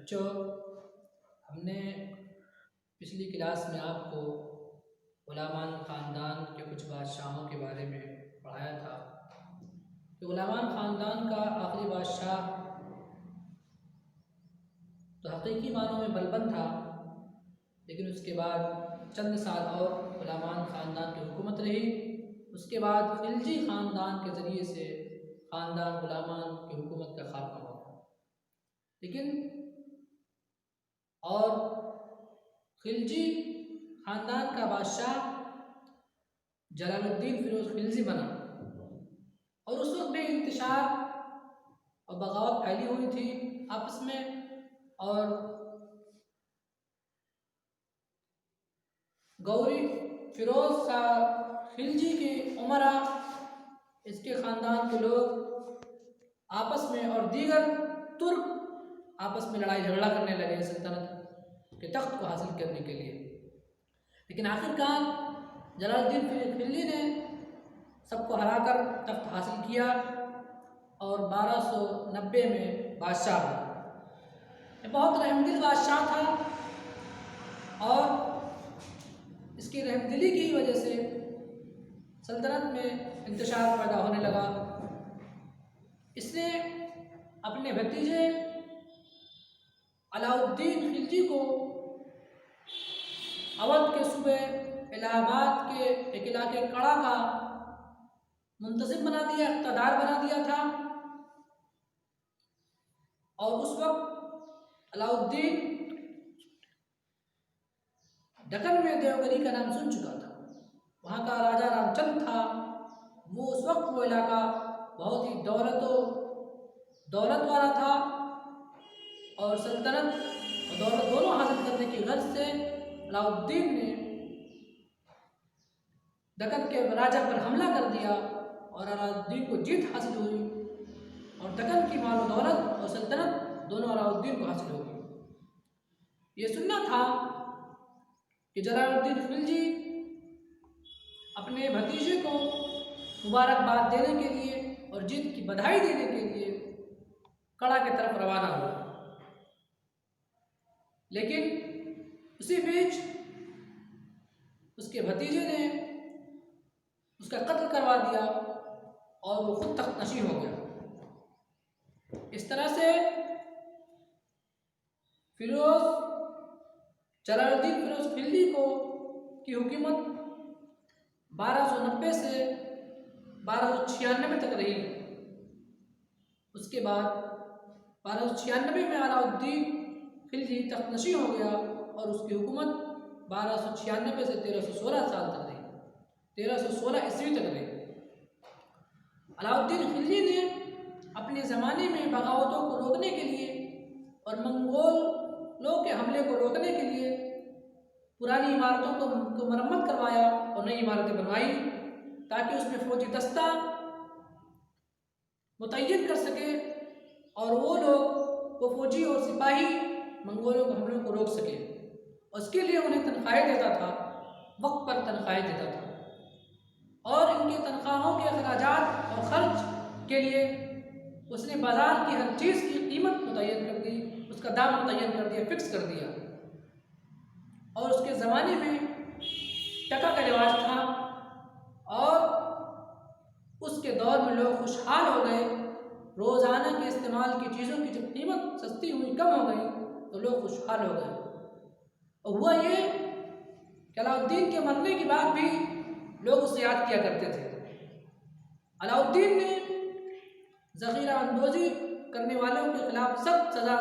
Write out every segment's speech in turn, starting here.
बच्चों, हमने पिछली क्लास में आपको गुलामान ख़ानदान के कुछ बादशाहों के बारे में पढ़ाया था कि गुलामान ख़ानदान का आखिरी बादशाह तो हकीकी मानों में बलबन था, लेकिन उसके बाद चंद साल और गुलामान ख़ानदान की हुकूमत रही। उसके बाद खिलजी ख़ानदान के ज़रिए से ख़ानदान गुलामान की हुकूमत का खात्मा हो गया। लेकिन और खिलजी ख़ानदान का बादशाह जलालुद्दीन फ़िरोज़ खिलजी बना और उस वक्त भी इंतशार और बगावत फैली हुई थी आपस में। और गौरी फ़िरोज़ शाह खिलजी के उमरा, इसके ख़ानदान के लोग आपस में और दीगर तुर्क आपस में लड़ाई झगड़ा करने लगे सल्तनत के तख्त को हासिल करने के लिए। लेकिन आखिरकार जलालुद्दीन खिलजी ने सबको हराकर तख्त हासिल किया और 1290 में बादशाह बना। ये बहुत रहमदिल बादशाह था और इसकी रहमदिली की वजह से सल्तनत में इंतशार पैदा होने लगा। इसने अपने भतीजे अलाउद्दीन खिलजी को अवध के सूबे इलाहाबाद के एक इलाके कड़ा का मुंतज़िम बना दिया, इक़्तिदार बना दिया था। और उस वक्त अलाउद्दीन दक्कन में देवगिरी का नाम सुन चुका था। वहाँ का राजा रामचंद्र था। वो उस वक्त वो इलाका बहुत ही दौलत वाला था और सल्तनत और दौलत दोनों हासिल करने की गर्ज से अलाउद्दीन ने दक्कन के राजा पर हमला कर दिया और अलाउद्दीन को जीत हासिल हुई और दक्कन की माल दौलत और सल्तनत दोनों अलाउद्दीन को हासिल हो गई। ये सुनना था कि जलालुद्दीन खिलजी अपने भतीजे को मुबारकबाद देने के लिए और जीत की बधाई देने के लिए कड़ा की तरफ रवाना हुआ। लेकिन उसी बीच उसके भतीजे ने उसका कत्ल करवा दिया और वो खुद तख्तनशी हो गया। इस तरह से जलालुद्दीन फ़िरोज़ खिलजी की हुकूमत 1290 से 1296 तक रही। उसके बाद 1296 में अलाउद्दीन खिलजी तख्तनशी हो गया और उसकी हुकूमत 1296 से 1316 साल तक रही, 1316 ईस्वी तक रही। अलाउद्दीन खिलजी ने अपने ज़माने में बगावतों को रोकने के लिए और मंगोलों के हमले को रोकने के लिए पुरानी इमारतों को मरम्मत करवाया और नई इमारतें बनवाई ताकि उसमें फौजी दस्ता मुतय्यन कर सके और वो फौजी और सिपाही मंगोलों के हमलों को रोक सके। उसके लिए उन्हें तनख्वाहें देता था, वक्त पर तनख्वाहें देता था और इनके तनख्वाहों के अखराजात और खर्च के लिए उसने बाज़ार की हर चीज़ की कीमत मुतय्यन कर दी, उसका दाम मुतय्यन कर दिया, फिक्स कर दिया। और उसके ज़माने में टका का रिवाज था और उसके दौर में लोग खुशहाल हो गए। रोज़ाना के इस्तेमाल की चीज़ों की जब कीमत सस्ती हुई, कम हो गई, तो लोग खुशहाल हो गए। और हुआ ये कि अलाउद्दीन के मरने के बाद भी लोग उसे याद किया करते थे। अलाउद्दीन ने ज़ख़ीरा अंदोज़ी करने वालों के खिलाफ सख्त सज़ा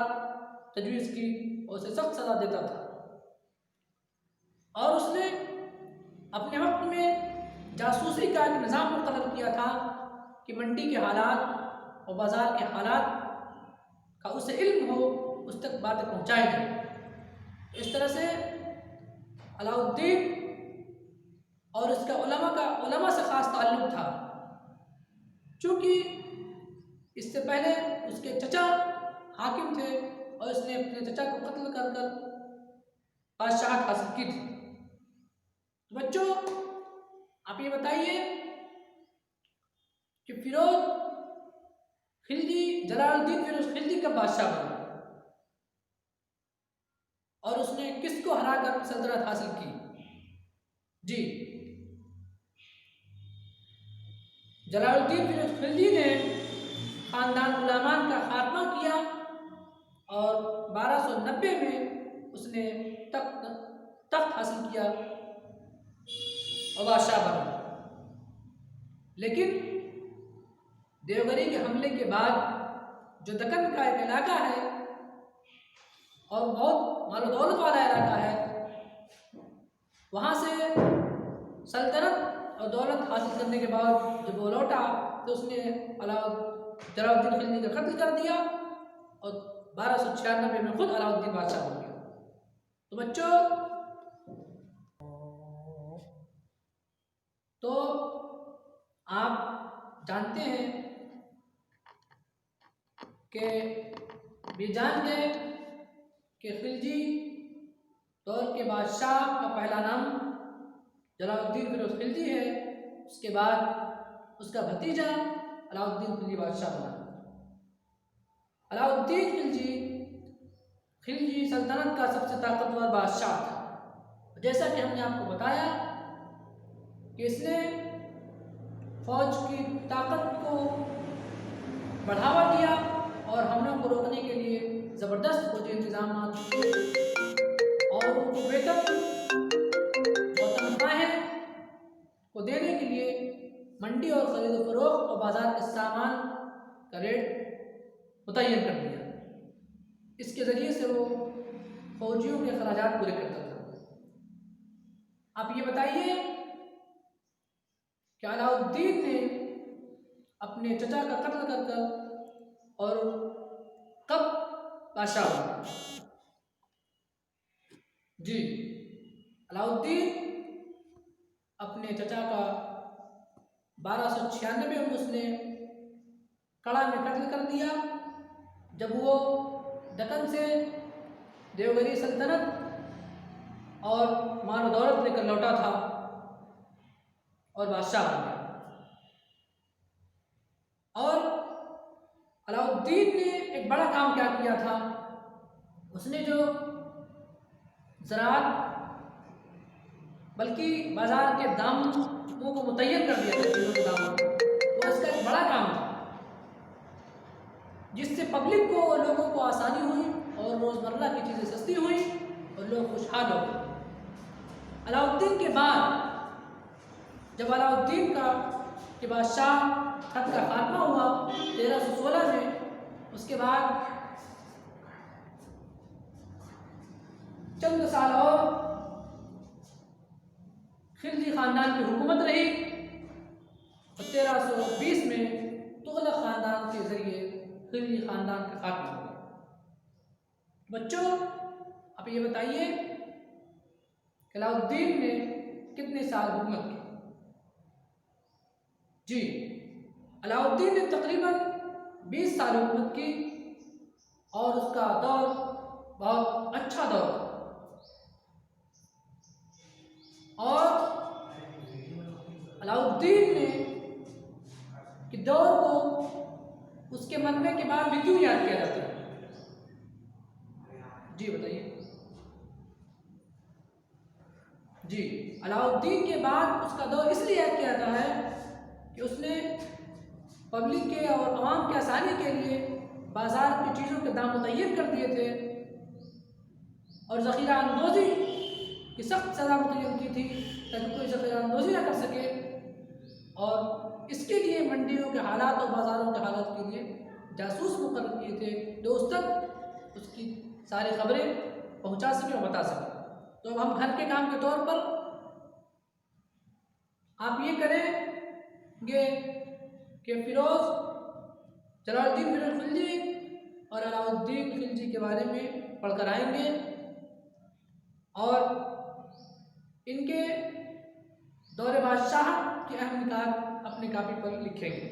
तजवीज़ की और उसे सख्त सज़ा देता था। और उसने अपने वक्त में जासूसी का एक निज़ाम मुक़र्रर किया था कि मंडी के हालात और बाज़ार के हालात का उसे इल्म हो, उस तक बातें पहुँचाई जाए। इस तरह से अलाउद्दीन और इसका उलमा से ख़ास ताल्लुक़ था, चूँकि इससे पहले उसके चचा हाकिम थे और इसने अपने चचा को कत्ल कर बादशाहत हासिल की थी। तो बच्चों, आप ये बताइए कि जलालुद्दीन फ़िरोज़ खिलजी कब बादशाह बना? और उसने किसको हराकर सल्तनत हासिल की? जी, जलालुद्दीन फिरोज खिलजी ने खानदान गुलामान का खात्मा किया और 1290 में उसने तख्त हासिल किया और बादशाह बना। लेकिन देवगिरी के हमले के बाद जो दक्कन का एक इलाका है और बहुत मालो दौलत वाला इलाका है, वहाँ से सल्तनत और दौलत हासिल करने के बाद जब वो लौटा तो उसने जलालुद्दीन खिलजी का कत्ल कर दिया और 1296 में खुद अलाउद्दीन बादशाह बन गया। तो बच्चों, तो आप जानते हैं कि भी जान गए कि खिलजी दौर के बादशाह का पहला नाम जलालुद्दीन फिरोज खिलजी है। उसके बाद उसका भतीजा अलाउद्दीन खिलजी बादशाह बना। अलाउद्दीन खिलजी सल्तनत का सबसे ताकतवर बादशाह था। जैसा कि हमने आपको बताया कि इसने फौज की ताकत को बढ़ावा दिया और हमलों को रोकने के लिए ज़बरदस्त फौजी इंतजाम और उनको वेतन और तनख्वाहें को देने के लिए मंडी और खरीद फरोख्त और बाजार के सामान का रेट मुतय्यन कर दिया। इसके ज़रिए से वो फौजियों के खराजात पूरे करता था। आप ये बताइए कि अलाउद्दीन ने अपने चचा का कत्ल कर और कब बादशाह बना? जी, अलाउद्दीन अपने चचा का 1296 में उसने कड़ा में कत्ल कर दिया जब वो दक्कन से देवगिरी सल्तनत और माल दौलत लेकर लौटा था और बादशाह बन गया। और अलाउद्दीन ने एक बड़ा काम क्या किया था, उसने जो ज़राअत बल्कि बाजार के दामों को मुतय्यन कर दिया था, चीज़ों के दामों को, वो इसका एक बड़ा काम था जिससे पब्लिक को, लोगों को आसानी हुई और रोज़मर्रा की चीज़ें सस्ती हुई और लोग खुशहाल हो गए। अलाउद्दीन के बाद जब अलाउद्दीन के बादशाह खत का खात्मा हुआ 1316 में, उसके बाद चंद साल और खिलजी खानदान की हुकूमत रही और 1320 में तुगलक खानदान के जरिए खिलजी खानदान का खात्मा हुआ। बच्चों, आप ये बताइए कि अलाउद्दीन ने कितने साल हुकूमत की? जी, अलाउद्दीन ने तकरीबन 20 साल हुकूमत की और उसका दौर बहुत अच्छा दौर था। और अलाउद्दीन ने कि दौर को उसके मरने के बाद भी क्यों याद किया जाता है? जी बताइए। जी, अलाउद्दीन के बाद उसका दौर इसलिए याद किया जाता है कि उसने पब्लिक के और आवाम की आसानी के लिए बाजार की चीज़ों के दाम मुतय्यन कर दिए थे और ज़ख़ीरा अंदोज़ी की सख्त सज़ा मुतय्यन की थी ताकि कोई ज़ख़ीरा अंदोज़ी ना कर सके। और इसके लिए मंडियों के हालात और बाज़ारों के हालात के लिए जासूस मुकर्रर किए थे जो उस तक उसकी सारी खबरें पहुंचा सके और बता सके। तो अब हम घर के काम के तौर पर आप ये करेंगे कि जलालुद्दीन फिरोज खिलजी और अलाउद्दीन खिलजी के बारे में पढ़कर आएंगे और इनके दौरे बादशाह की अहम निकात अपनी कापी पर लिखेंगे।